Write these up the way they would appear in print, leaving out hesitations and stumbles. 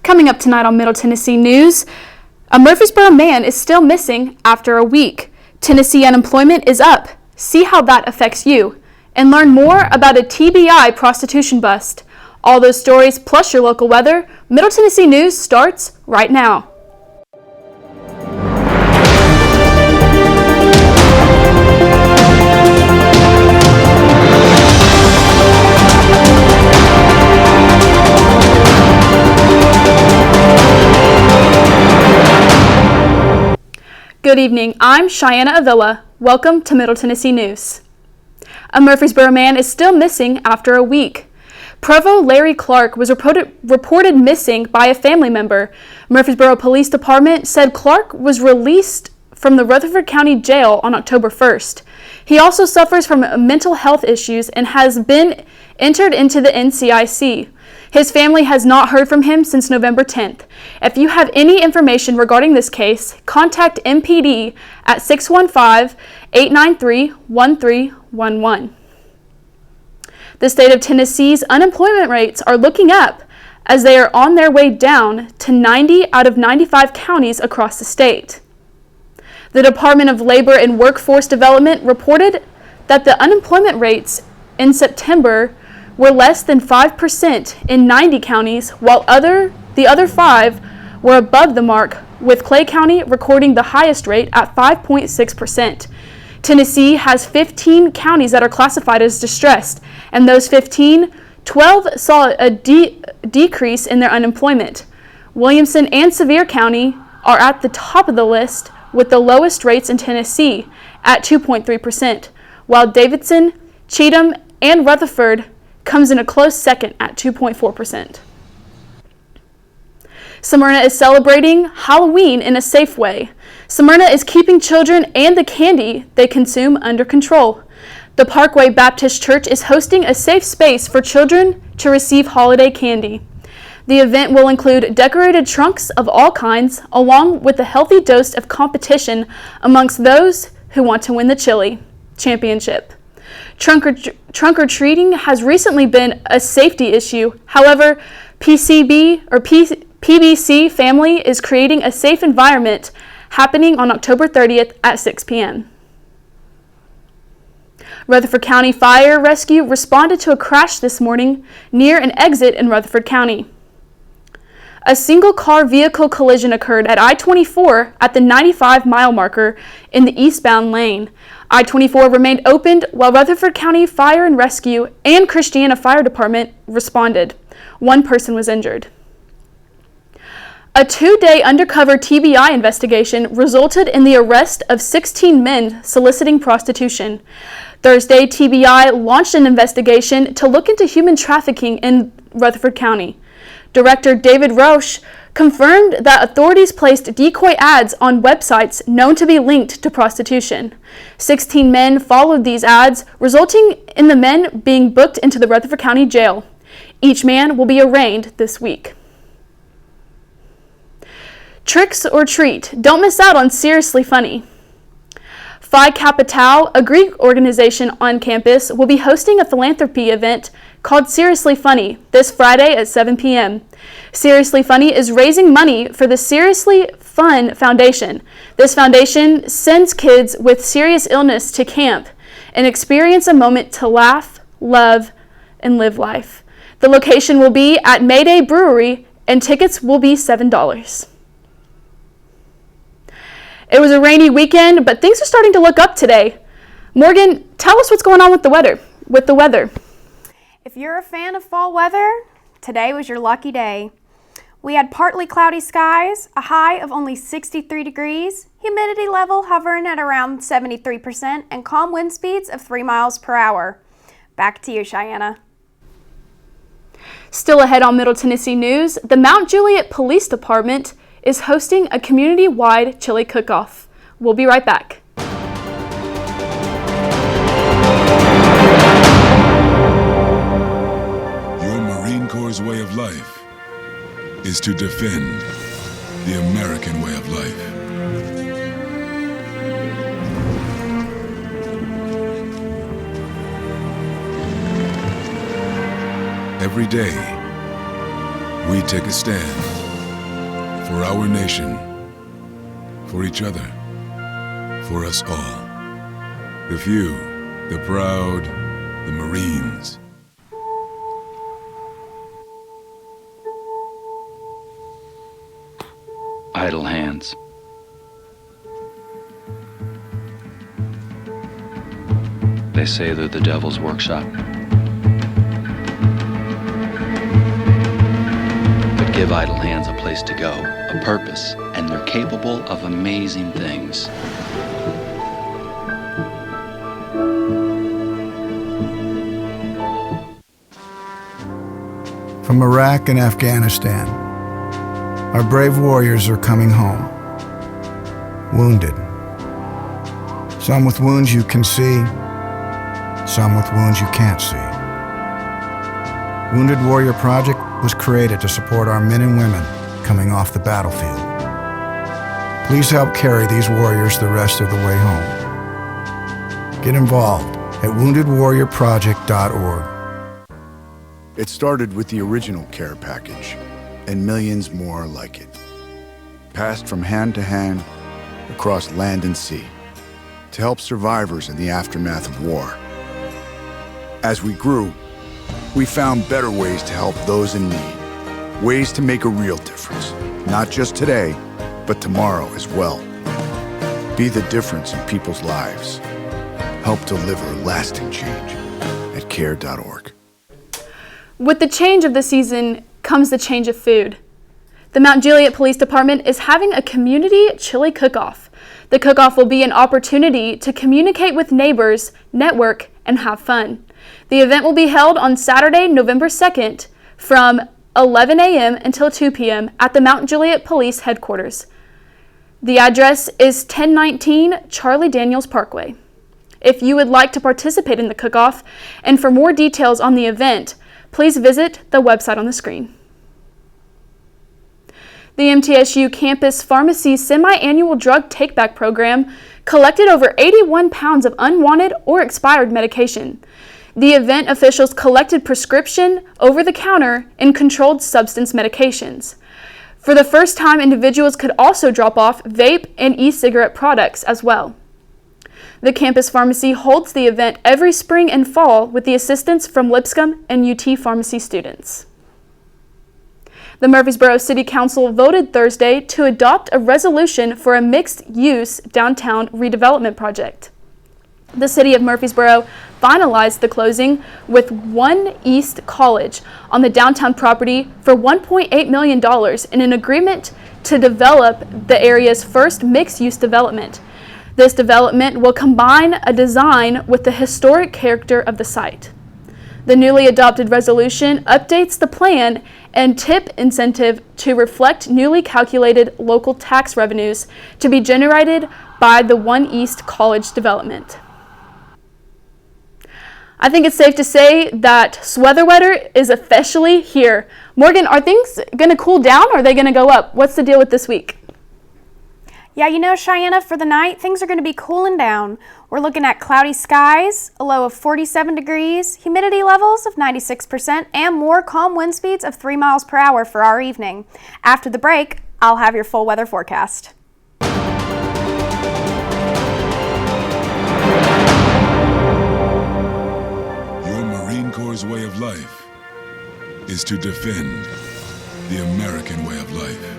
Coming up tonight on Middle Tennessee News, a Murfreesboro man is still missing after a week. Tennessee unemployment is up. See how that affects you. And learn more about a TBI prostitution bust. All those stories plus your local weather. Middle Tennessee News starts right now. Good evening, I'm Cheyenne Avila. Welcome to Middle Tennessee News. A Murfreesboro man is still missing after a week. Provo Larry Clark was reported missing by a family member. Murfreesboro Police Department said Clark was released from the Rutherford County Jail on October 1st. He also suffers from mental health issues and has been entered into the NCIC. His family has not heard from him since November 10th. If you have any information regarding this case, contact MPD at 615-893-1311. The state of Tennessee's unemployment rates are looking up as they are on their way down to 90 out of 95 counties across the state. The Department of Labor and Workforce Development reported that the unemployment rates in September were less than 5% in 90 counties, while the other 5 were above the mark, with Clay County recording the highest rate at 5.6%. Tennessee has 15 counties that are classified as distressed, and those 15, 12 saw a decrease in their unemployment. Williamson and Sevier County are at the top of the list with the lowest rates in Tennessee at 2.3%, while Davidson, Cheatham, and Rutherford comes in a close second at 2.4%. Smyrna is celebrating Halloween in a safe way. Smyrna is keeping children and the candy they consume under control. The Parkway Baptist Church is hosting a safe space for children to receive holiday candy. The event will include decorated trunks of all kinds, along with a healthy dose of competition amongst those who want to win the chili championship. Trunk or treating has recently been a safety issue. However, PBC Family is creating a safe environment happening on October 30th at 6 p.m. Rutherford County Fire Rescue responded to a crash this morning near an exit in Rutherford County. A single-car vehicle collision occurred at I-24 at the 95-mile marker in the eastbound lane. I-24 remained opened while Rutherford County Fire and Rescue and Christiana Fire Department responded. One person was injured. A 2-day undercover TBI investigation resulted in the arrest of 16 men soliciting prostitution. Thursday, TBI launched an investigation to look into human trafficking in Rutherford County. Director David Roche confirmed that authorities placed decoy ads on websites known to be linked to prostitution. 16 men followed these ads, resulting in the men being booked into the Rutherford County Jail. Each man will be arraigned this week. Tricks or treat. Don't miss out on Seriously Funny. Phi Kappa Tau, a Greek organization on campus, will be hosting a philanthropy event called Seriously Funny this Friday at 7 p.m. Seriously Funny is raising money for the Seriously Fun Foundation. This foundation sends kids with serious illness to camp and experience a moment to laugh, love, and live life. The location will be at Mayday Brewery, and tickets will be $7. It was a rainy weekend, but things are starting to look up today. Morgan, tell us what's going on with the weather. If you're a fan of fall weather, today was your lucky day. We had partly cloudy skies, a high of only 63 degrees, humidity level hovering at around 73%, and calm wind speeds of 3 miles per hour. Back to you, Cheyenne. Still ahead on Middle Tennessee News, the Mount Juliet Police Department is hosting a community-wide chili cook-off. We'll be right back. Your Marine Corps' way of life is to defend the American way of life. Every day, we take a stand for our nation, for each other, for us all. The few, the proud, the Marines. Idle hands. They say they're the devil's workshop. But give idle hands a place to go, a purpose, and they're capable of amazing things. From Iraq and Afghanistan, our brave warriors are coming home, wounded. Some with wounds you can see, some with wounds you can't see. Wounded Warrior Project was created to support our men and women coming off the battlefield. Please help carry these warriors the rest of the way home. Get involved at woundedwarriorproject.org. It started with the original care package, and millions more like it, passed from hand to hand across land and sea to help survivors in the aftermath of war. As we grew, we found better ways to help those in need, ways to make a real difference, not just today, but tomorrow as well. Be the difference in people's lives. Help deliver lasting change at care.org. With the change of the season comes the change of food. The Mount Juliet Police Department is having a community chili cook-off. The cook-off will be an opportunity to communicate with neighbors, network, and have fun. The event will be held on Saturday, November 2nd from 11 a.m. until 2 p.m. at the Mount Juliet Police Headquarters. The address is 1019 Charlie Daniels Parkway. If you would like to participate in the cook-off and for more details on the event, please visit the website on the screen. The MTSU Campus Pharmacy Semi-Annual Drug Take-Back Program collected over 81 pounds of unwanted or expired medication. The event officials collected prescription, over-the-counter, and controlled substance medications. For the first time, individuals could also drop off vape and e-cigarette products as well. The campus pharmacy holds the event every spring and fall with the assistance from Lipscomb and UT Pharmacy students. The Murfreesboro City Council voted Thursday to adopt a resolution for a mixed-use downtown redevelopment project. The City of Murfreesboro finalized the closing with One East College on the downtown property for $1.8 million in an agreement to develop the area's first mixed-use development. This development will combine a design with the historic character of the site. The newly adopted resolution updates the plan and tip incentive to reflect newly calculated local tax revenues to be generated by the One East College development. I think it's safe to say that sweather weather is officially here. Morgan, are things going to cool down or are they going to go up? What's the deal with this week? Yeah, you know, Cheyenne, for the night, things are going to be cooling down. We're looking at cloudy skies, a low of 47 degrees, humidity levels of 96%, and more calm wind speeds of 3 miles per hour for our evening. After the break, I'll have your full weather forecast. Your Marine Corps' way of life is to defend the American way of life.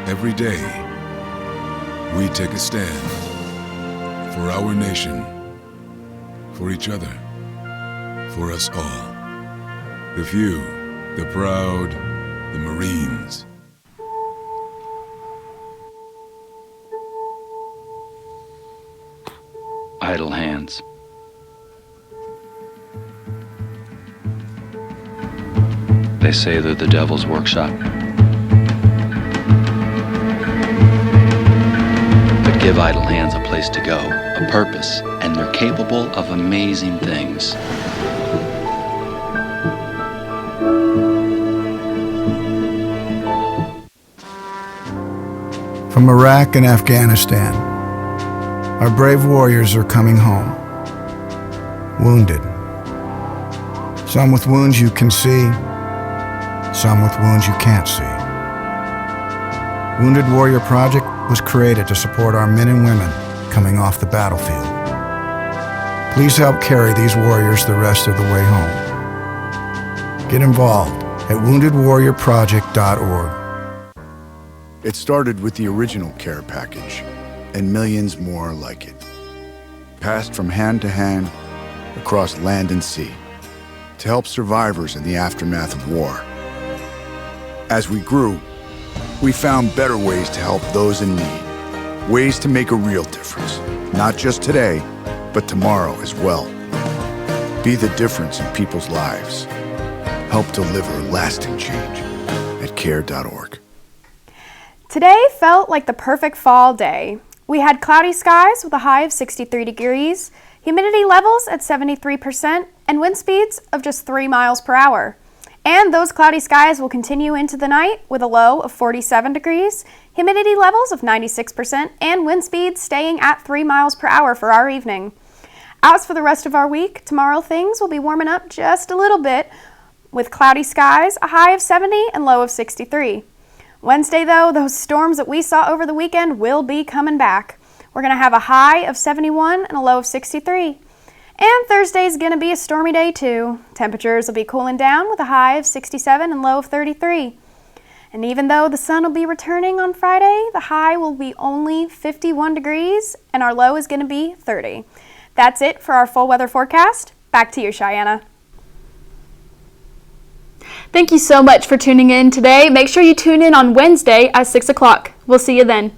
Every day, we take a stand for our nation, for each other, for us all. The few, the proud, the Marines. Idle hands. They say they're the devil's workshop. But give idle hands a place to go, a purpose, and they're capable of amazing things. From Iraq and Afghanistan, our brave warriors are coming home, wounded. Some with wounds you can see, some with wounds you can't see. Wounded Warrior Project was created to support our men and women coming off the battlefield. Please help carry these warriors the rest of the way home. Get involved at woundedwarriorproject.org. It started with the original care package, and millions more like it. Passed from hand to hand, across land and sea, to help survivors in the aftermath of war. As we grew, we found better ways to help those in need. Ways to make a real difference, not just today, but tomorrow as well. Be the difference in people's lives. Help deliver lasting change at care.org. Today felt like the perfect fall day. We had cloudy skies with a high of 63 degrees, humidity levels at 73%, and wind speeds of just 3 miles per hour. And those cloudy skies will continue into the night with a low of 47 degrees, humidity levels of 96%, and wind speeds staying at 3 miles per hour for our evening. As for the rest of our week, tomorrow things will be warming up just a little bit with cloudy skies, a high of 70 and low of 63. Wednesday, though, those storms that we saw over the weekend will be coming back. We're going to have a high of 71 and a low of 63. And Thursday's going to be a stormy day, too. Temperatures will be cooling down with a high of 67 and low of 33. And even though the sun will be returning on Friday, the high will be only 51 degrees and our low is going to be 30. That's it for our full weather forecast. Back to you, Cheyenne. Thank you so much for tuning in today. Make sure you tune in on Wednesday at 6 o'clock. We'll see you then.